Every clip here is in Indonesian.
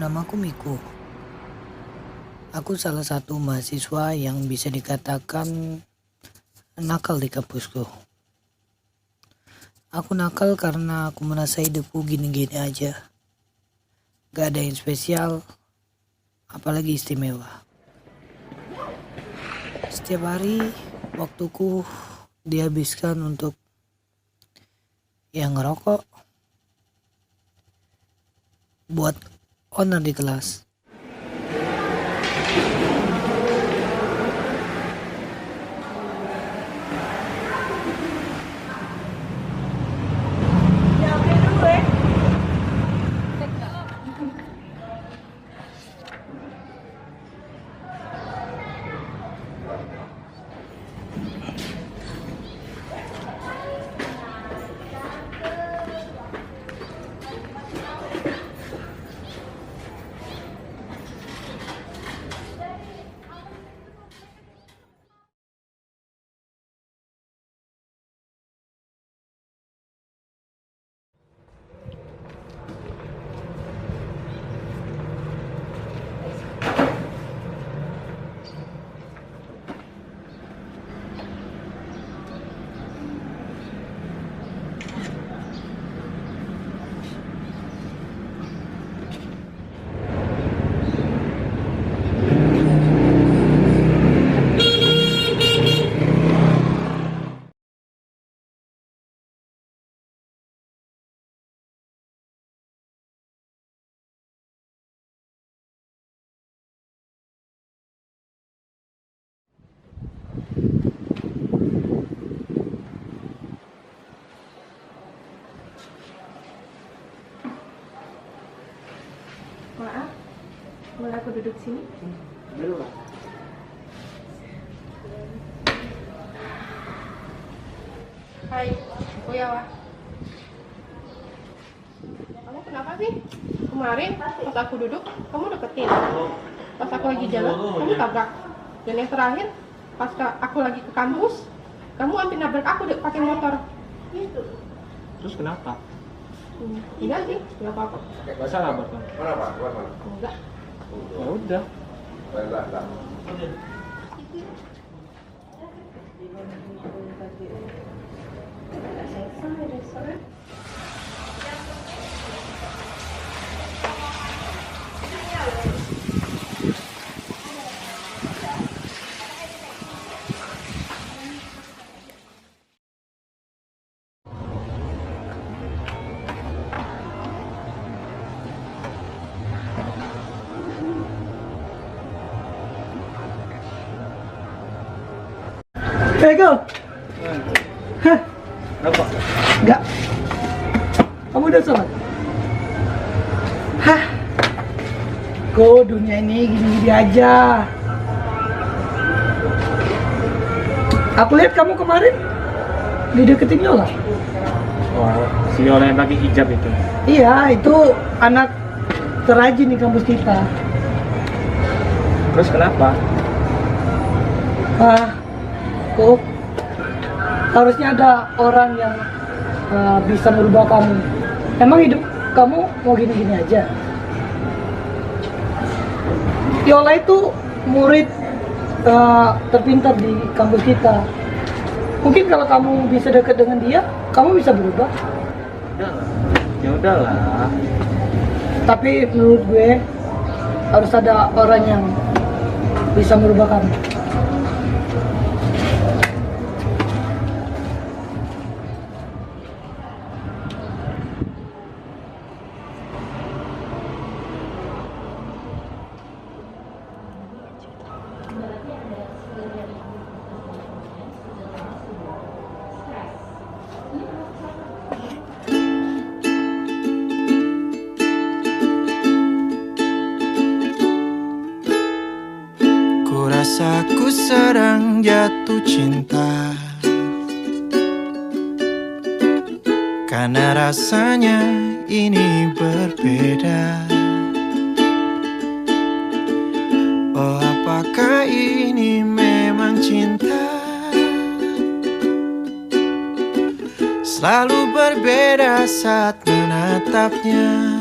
Namaku Miku. Aku salah satu mahasiswa yang bisa dikatakan nakal di kampusku. Aku nakal karena aku merasa hidupku gini-gini aja. Gak ada yang spesial, apalagi istimewa. Setiap hari waktuku dihabiskan untuk yang ngerokok, buat owner di kelas. Maaf, boleh aku duduk sini? Dulu lah. Hai, aku Yawa. Kamu kenapa sih? Kemarin pas aku duduk, kamu deketin. Pas aku lagi jalan, kamu tabrak. Dan yang terakhir, pas aku lagi ke kampus, kamu hampir nabrak aku pakai motor. Terus kenapa? Enggak sih, enggak apa-apa. Gak salah buat kamu. Mana Pak? Keluar mana? Enggak. Ya udah. Enggak. Ego, Kenapa? enggak. Kamu udah sholat? Hah? Kok dunia ini gini-gini aja? Aku lihat kamu kemarin dideketin Yola. Oh, si Yola yang pakai hijab itu. Iya, itu anak terrajin di kampus kita. Terus kenapa? Kok harusnya ada orang yang bisa merubah kamu. Emang hidup kamu mau gini-gini aja? Yola itu murid terpintar di kampus kita. Mungkin kalau kamu bisa dekat dengan dia, kamu bisa berubah. Ya udahlah. Tapi menurut gue harus ada orang yang bisa merubah kamu. Rasa ku sedang jatuh cinta, karena rasanya ini berbeda. Oh, apakah ini memang cinta? Selalu berbeda saat menatapnya.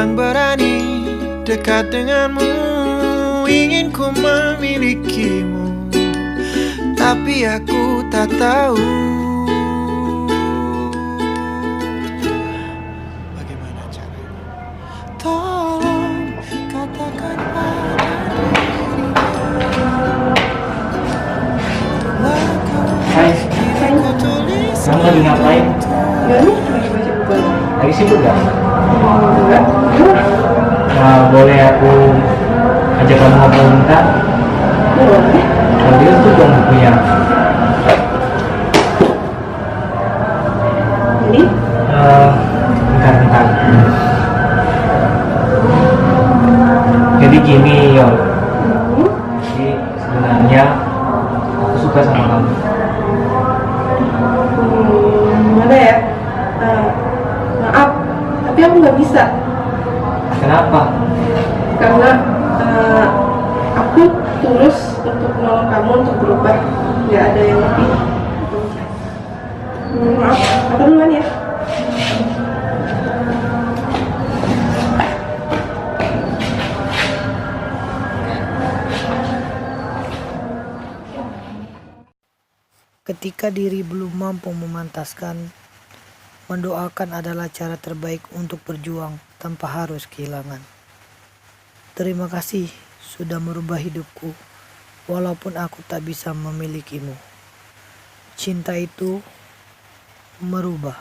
bilang berani dekat denganmu, ingin ku memilikimu, tapi aku tak tahu bagaimana caranya. Tolong katakan pada diriku, tulis Kamu lagi ngapain? Ya nih, lagi baca buku. Lagi sibuk gak? Enggak. Boleh aku ajak kamu ngobrol bentar? Boleh. Kalau gitu tuh dong bukunya. Jadi, Bentar. Jadi gini, Yon. Jadi sebenarnya aku suka sama kamu. Gimana ya? Maaf, tapi aku nggak bisa. Kenapa? Karena aku tulus untuk menolong kamu untuk berubah, nggak ada yang lebih. Maaf, aku duluan ya. Ketika diri belum mampu memantaskan, mendoakan adalah cara terbaik untuk berjuang tanpa harus kehilangan. Terima kasih sudah merubah hidupku, walaupun aku tak bisa memilikimu. Cinta itu merubah.